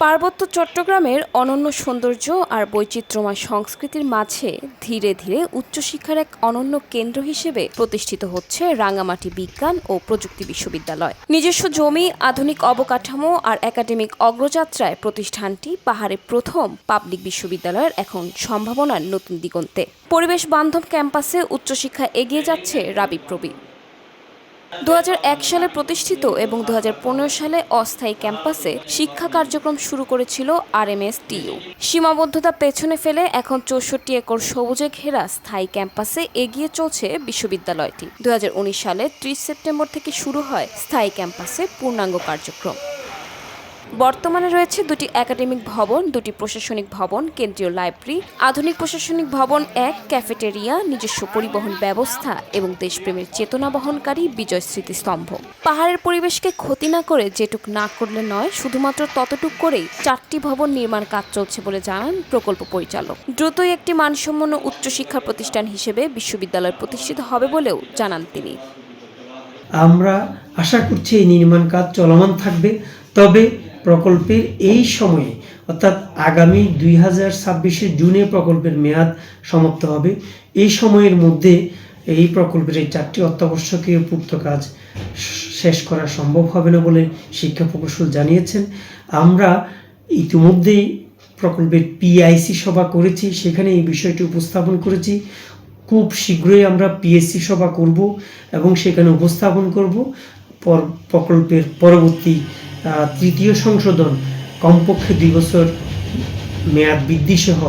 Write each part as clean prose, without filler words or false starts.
পার্বত্য চট্টগ্রামের অনন্য সৌন্দর্য আর বৈচিত্র্যময় সংস্কৃতির মাঝে ধীরে ধীরে উচ্চশিক্ষার এক অনন্য কেন্দ্র হিসেবে প্রতিষ্ঠিত হচ্ছে রাঙামাটি বিজ্ঞান ও প্রযুক্তি বিশ্ববিদ্যালয়। নিজস্ব জমি, আধুনিক অবকাঠামো আর একাডেমিক অগ্রযাত্রায় প্রতিষ্ঠানটি পাহাড়ে প্রথম পাবলিক বিশ্ববিদ্যালয়ের এখন সম্ভাবনার নতুন দিগন্তে। পরিবেশ বান্ধব ক্যাম্পাসে উচ্চশিক্ষা এগিয়ে যাচ্ছে রাবিপ্রবি। 2001 সালে প্রতিষ্ঠিত এবং 2015 সালে অস্থায়ী ক্যাম্পাসে শিক্ষা কার্যক্রম শুরু করেছিল RMSTU। সীমাবদ্ধতা পেছনে ফেলে এখন 64 একর সবুজে ঘেরা স্থায়ী ক্যাম্পাসে এগিয়ে চলছে বিশ্ববিদ্যালয়টি। 2019 সালে 30 সেপ্টেম্বর থেকে শুরু হয় স্থায়ী ক্যাম্পাসে পূর্ণাঙ্গ কার্যক্রম। বর্তমানে রয়েছে দুটি একাডেমিক ভবন, দুটি প্রশাসনিক ভবন, কেন্দ্রীয় লাইব্রেরি, আধুনিক প্রশাসনিক ভবন, এক ক্যাফেটেরিয়া, নিজস্ব পরিবহন ব্যবস্থা এবং দেশপ্রেমের চেতনা বহনকারী বিজয় স্মৃতিস্তম্ভ। পাহাড়ের পরিবেশকে ক্ষতি না করে যেটুক না করলে নয়, শুধুমাত্র ততটুক করেই 4টি ভবন নির্মাণ কাজ চলছে বলে জানান প্রকল্প পরিচালক। দ্রুতই একটি মানসম্পন্ন উচ্চশিক্ষা প্রতিষ্ঠান হিসেবে বিশ্ববিদ্যালয় প্রতিষ্ঠিত হবে বলেও জানান তিনি। আমরা আশা করছি এই নির্মাণ কাজ চলমান থাকবে, তবে প্রকল্পের এই সময়ে অর্থাৎ আগামী 2026 জুনে প্রকল্পের মেয়াদ সমাপ্ত হবে। এই সময়ের মধ্যে এই প্রকল্পের এই 4টি অত্যাবশ্যকীয় পূর্ত কাজ শেষ করা সম্ভব হবে না বলে শিক্ষা প্রকৌশল জানিয়েছেন। আমরা ইতিমধ্যেই প্রকল্পের PIC সভা করেছি, সেখানে এই বিষয়টি উপস্থাপন করেছি। খুব শীঘ্রই আমরা PSC সভা করব এবং সেখানে উপস্থাপন করব প্রকল্পের পরবর্তী তৃতীয় সংশোধন, কমপক্ষে 2 বছর মেয়াদ বৃদ্ধি সহ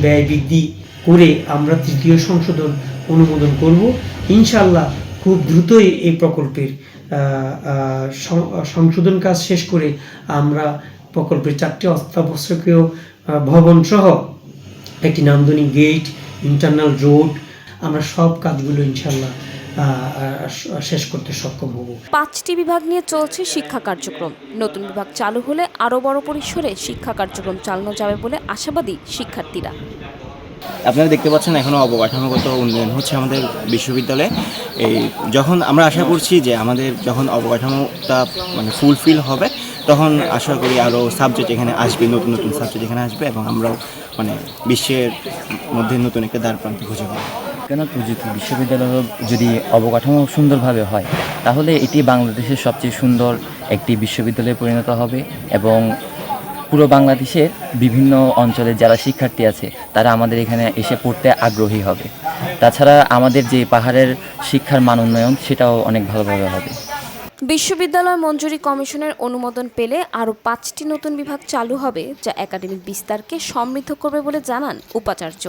ব্যয় বৃদ্ধি করে আমরা তৃতীয় সংশোধন অনুমোদন করব। ইনশাআল্লাহ খুব দ্রুতই এই প্রকল্পের সংশোধন কাজ শেষ করে আমরা প্রকল্পের 4টি অত্যাবশ্যকীয় ভবন সহ একটি নান্দনিক গেট, ইন্টারনাল রোড, আমরা সব কাজগুলো ইনশাআল্লাহ শেষ করতে সক্ষম হব। 5টি বিভাগ নিয়ে চলছে শিক্ষা কার্যক্রম। নতুন বিভাগ চালু হলে আরও বড় পরিসরে শিক্ষা কার্যক্রম চালানো যাবে বলে আশাবাদী শিক্ষার্থীরা। আপনারা দেখতে পাচ্ছেন এখনও অবকাঠামোগত উন্নয়ন হচ্ছে আমাদের বিশ্ববিদ্যালয়ে। এই যখন আমরা আশা করছি যে আমাদের যখন অবকাঠামোটা ফুলফিল হবে, তখন আশা করি আরও সাবজেক্ট এখানে আসবে, নতুন নতুন সাবজেক্ট এখানে আসবে এবং আমরাও বিশ্বের মধ্যে নতুন একটা দ্বারপ্রান্তে খুঁজে পাবো। কেন প্রযুক্তি বিশ্ববিদ্যালয় যদি অবকাঠামো সুন্দরভাবে হয়, তাহলে এটি বাংলাদেশের সবচেয়ে সুন্দর একটি বিশ্ববিদ্যালয়ে পরিণত হবে এবং পুরো বাংলাদেশের বিভিন্ন অঞ্চলে যারা শিক্ষার্থী আছে তারা আমাদের এখানে এসে পড়তে আগ্রহী হবে। তাছাড়া আমাদের যে পাহাড়ের শিক্ষার মান উন্নয়ন সেটাও অনেক ভালোভাবে হবে। বিশ্ববিদ্যালয় মঞ্জুরি কমিশনের অনুমোদন পেলে আরও 5টি নতুন বিভাগ চালু হবে, যা একাডেমিক বিস্তারকে সমৃদ্ধ করবে বলে জানান উপাচার্য।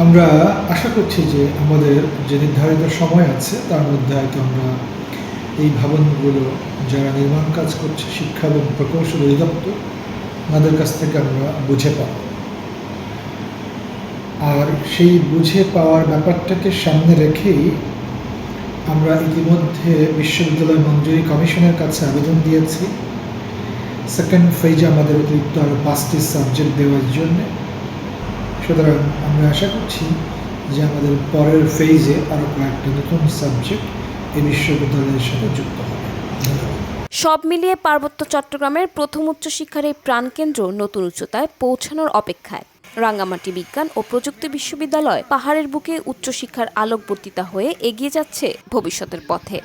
আমরা আশা করছি যে আমাদের যে নির্ধারিত সময় আছে তার মধ্যে হয়তো আমরা এই ভবনগুলো যারা নির্মাণ কাজ করছে শিক্ষা এবং প্রকৌশল অধিদপ্তর, ওনাদের কাছ থেকে আমরা বুঝে পাব। আর সেই বুঝে পাওয়ার ব্যাপারটাকে সামনে রেখেই আমরা ইতিমধ্যে বিশ্ববিদ্যালয় মঞ্জুরি কমিশনের কাছে আবেদন দিয়েছি সেকেন্ড ফেজে আমাদের অতিরিক্ত আরও 5টি সাবজেক্ট দেওয়ার জন্য। সুতরাং আমরা আশা করছি যে আমাদের পরের ফেজে আরও কয়েকটি নতুন সাবজেক্ট এই বিশ্ববিদ্যালয়ের সাথে যুক্ত হবে। সব মিলিয়ে পার্বত্য চট্টগ্রামের প্রথম উচ্চশিক্ষার এই প্রাণকেন্দ্র নতুন উচ্চতায় পৌঁছানোর অপেক্ষায়। রাঙ্গামাটি বিজ্ঞান ও প্রযুক্তি বিশ্ববিদ্যালয় পাহাড়ের বুকে উচ্চশিক্ষার আলোকবর্তিতা হয়ে এগিয়ে যাচ্ছে ভবিষ্যতের পথে।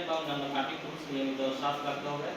বা অন্যান্য কাটিং টুলস নিয়মিত সাফ রাখতে হবে।